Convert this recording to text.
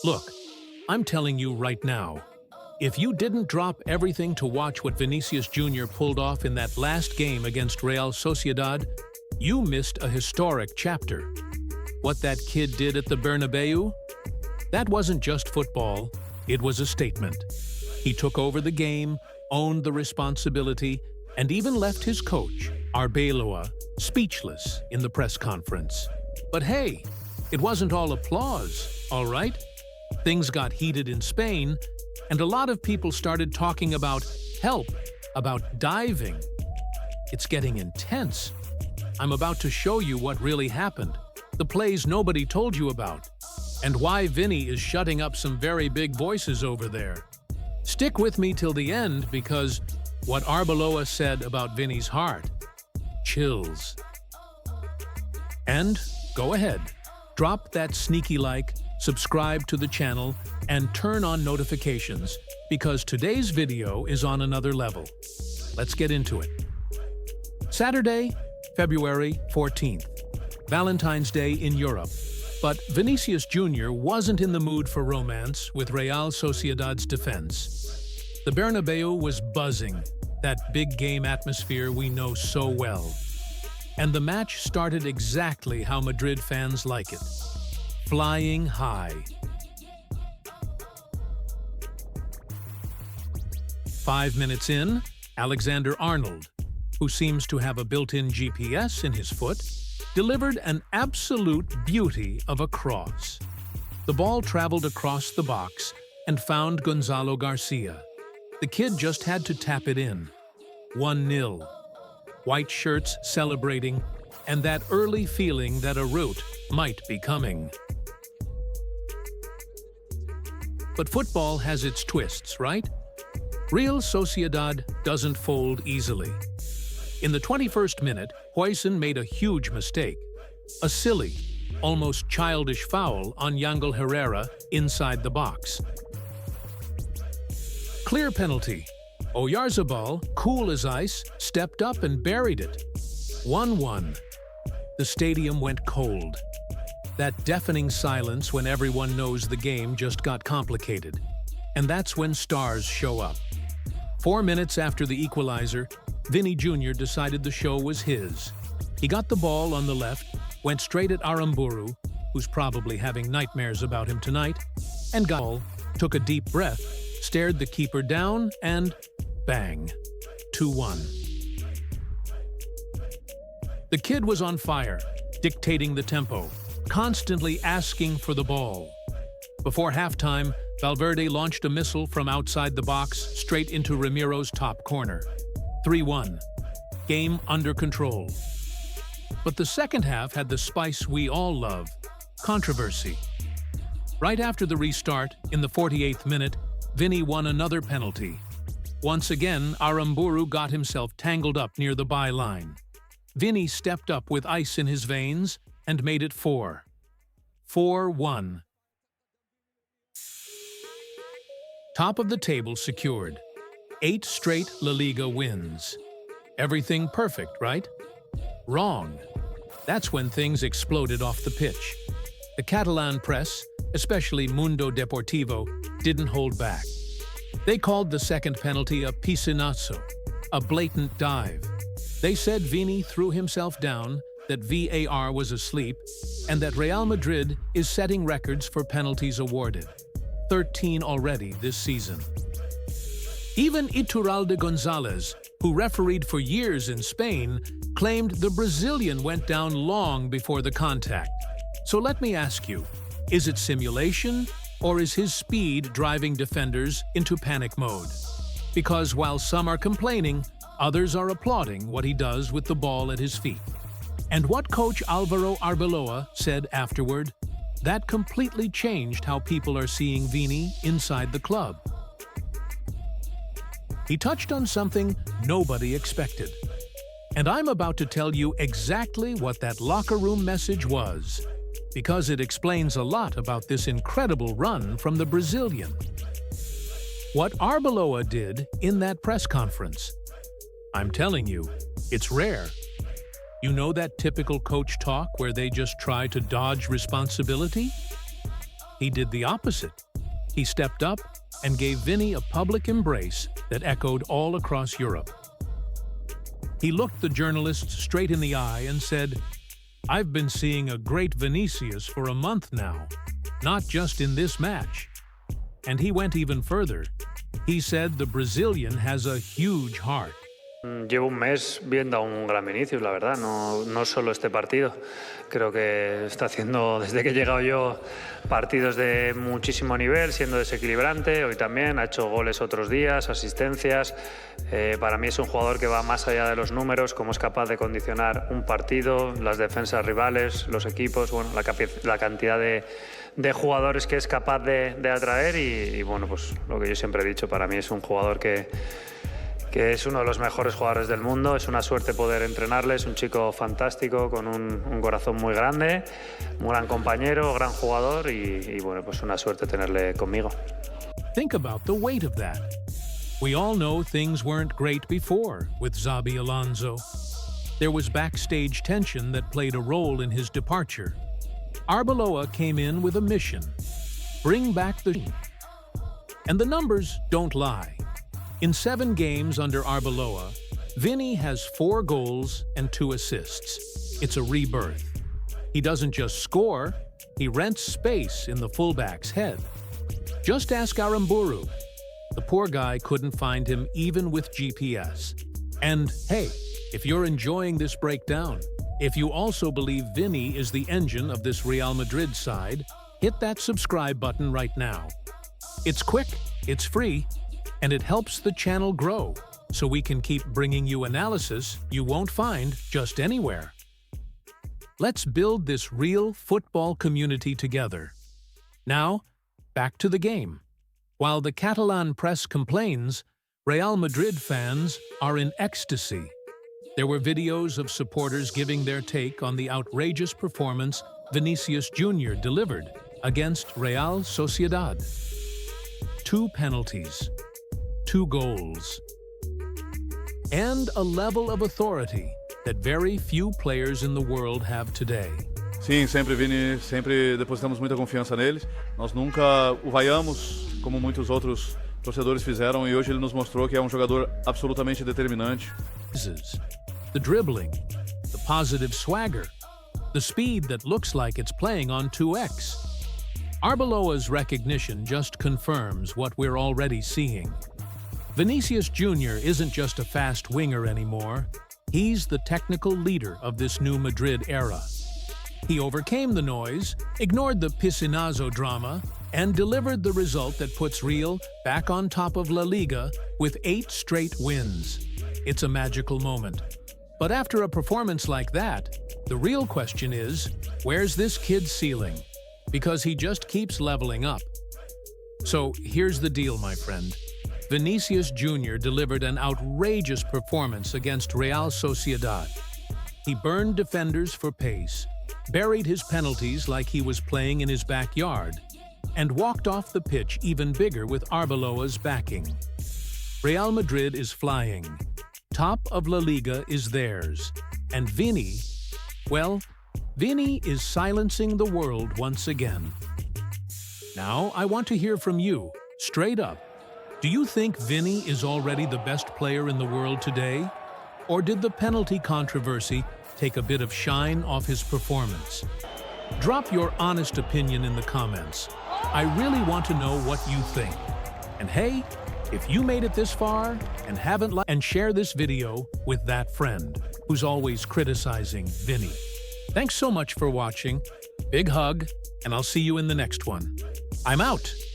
Look, I'm telling you right now, if you didn't drop everything to watch what Vinícius Júnior pulled off in that last game against Real Sociedad, you missed a historic chapter. What that kid did at the Bernabéu? That wasn't just football, it was a statement. He took over the game, owned the responsibility, and even left his coach, Arbeloa, speechless in the press conference. But hey, it wasn't all applause, all right? Things got heated in Spain, and a lot of people started talking about help, about diving. It's getting intense. I'm about to show you what really happened, the plays nobody told you about, and why Vini is shutting up some very big voices over there. Stick with me till the end because what Arbeloa said about Vini's heart, chills. And go ahead, drop that sneaky like, subscribe to the channel, and turn on notifications because today's video is on another level. Let's get into it. Saturday, February 14th, Valentine's Day in Europe. But Vinícius Júnior wasn't in the mood for romance with Real Sociedad's defense. The Bernabéu was buzzing, that big game atmosphere we know so well. And the match started exactly how Madrid fans like it. Flying high. 5 minutes in, Alexander-Arnold, who seems to have a built-in GPS in his foot, delivered an absolute beauty of a cross. The ball traveled across the box and found Gonzalo Garcia. The kid just had to tap it in. 1-0. White shirts celebrating, and that early feeling that a rout might be coming. But football has its twists, right? Real Sociedad doesn't fold easily. In the 21st minute, Huijsen made a huge mistake. A silly, almost childish foul on Yangel Herrera inside the box. Clear penalty. Oyarzabal, cool as ice, stepped up and buried it. 1-1. The stadium went cold. That deafening silence when everyone knows the game just got complicated. And that's when stars show up. 4 minutes after the equalizer, Vini Júnior decided the show was his. He got the ball on the left, went straight at Aramburu, who's probably having nightmares about him tonight, and took a deep breath, stared the keeper down, and bang, 2-1. The kid was on fire, dictating the tempo, constantly asking for the ball. Before halftime, Valverde launched a missile from outside the box straight into Ramiro's top corner. 3-1. Game under control. But the second half had the spice we all love, controversy. Right after the restart, in the 48th minute, Vini won another penalty. Once again, Aramburu got himself tangled up near the byline. Vini stepped up with ice in his veins and made it 4-1. Top of the table secured. 8 straight La Liga wins. Everything perfect, right? Wrong. That's when things exploded off the pitch. The Catalan press, especially Mundo Deportivo, didn't hold back. They called the second penalty a piscinazo, a blatant dive. They said Vini threw himself down, that VAR was asleep, and that Real Madrid is setting records for penalties awarded. 13 already this season. Even Iturralde González, who refereed for years in Spain, claimed the Brazilian went down long before the contact. So let me ask you, is it simulation, or is his speed driving defenders into panic mode? Because while some are complaining, others are applauding what he does with the ball at his feet. And what coach Álvaro Arbeloa said afterward, that completely changed how people are seeing Vini inside the club. He touched on something nobody expected. And I'm about to tell you exactly what that locker room message was, because it explains a lot about this incredible run from the Brazilian. What Arbeloa did in that press conference. I'm telling you, it's rare. You know that typical coach talk where they just try to dodge responsibility? he did the opposite. He stepped up and gave Vini a public embrace that echoed all across Europe. He looked the journalists straight in the eye and said, "I've been seeing a great Vinicius for a month now, not just in this match." And he went even further. He said the Brazilian has a huge heart. Llevo un mes viendo a un gran Vinicius, la verdad, no solo este partido. Creo que está haciendo, desde que he llegado yo, partidos de muchísimo nivel, siendo desequilibrante. Hoy también ha hecho goles otros días, asistencias. Para mí es un jugador que va más allá de los números, cómo es capaz de condicionar un partido, las defensas rivales, los equipos, bueno, la cantidad de jugadores que es capaz de atraer y bueno, pues lo que yo siempre he dicho, para mí es un jugador que es uno de los mejores jugadores del mundo. Es una suerte poder entrenarle, es un chico fantástico, con un corazón muy grande, un gran compañero, gran jugador y bueno, pues una suerte tenerle conmigo. Think about the weight of that. We all know things weren't great before with Xabi Alonso. There was backstage tension that played a role in his departure. Arbeloa came in with a mission: bring back the team. And the numbers don't lie. In 7 games under Arbeloa, Vini has 4 goals and 2 assists. It's a rebirth. He doesn't just score, he rents space in the fullback's head. Just ask Aramburu. The poor guy couldn't find him even with GPS. And hey, if you're enjoying this breakdown, if you also believe Vini is the engine of this Real Madrid side, hit that subscribe button right now. It's quick, it's free, and it helps the channel grow, so we can keep bringing you analysis you won't find just anywhere. Let's build this real football community together. Now, back to the game. While the Catalan press complains, Real Madrid fans are in ecstasy. There were videos of supporters giving their take on the outrageous performance Vinícius Júnior delivered against Real Sociedad. 2 penalties, 2 goals, and a level of authority that very few players in the world have today. Sim, sempre, Vini, sempre depositamos muita confiança neles. Nós nunca o vaiamos, como muitos outros torcedores fizeram, e hoje ele nos mostrou que é um jogador absolutamente determinante. The dribbling, the positive swagger, the speed that looks like it's playing on 2x. Arbeloa's recognition just confirms what we're already seeing. Vinícius Júnior isn't just a fast winger anymore. He's the technical leader of this new Madrid era. He overcame the noise, ignored the Piscinazo drama, and delivered the result that puts Real back on top of La Liga with 8 straight wins. It's a magical moment. But after a performance like that, the real question is, where's this kid's ceiling? Because he just keeps leveling up. So here's the deal, my friend. Vinícius Júnior delivered an outrageous performance against Real Sociedad. He burned defenders for pace, buried his penalties like he was playing in his backyard, and walked off the pitch even bigger with Arbeloa's backing. Real Madrid is flying. Top of La Liga is theirs. And Vini, well, Vini is silencing the world once again. Now, I want to hear from you, straight up. Do you think Vini is already the best player in the world today? Or did the penalty controversy take a bit of shine off his performance? Drop your honest opinion in the comments. I really want to know what you think. And hey, if you made it this far and haven't liked, and share this video with that friend who's always criticizing Vini. Thanks so much for watching. Big hug, and I'll see you in the next one. I'm out.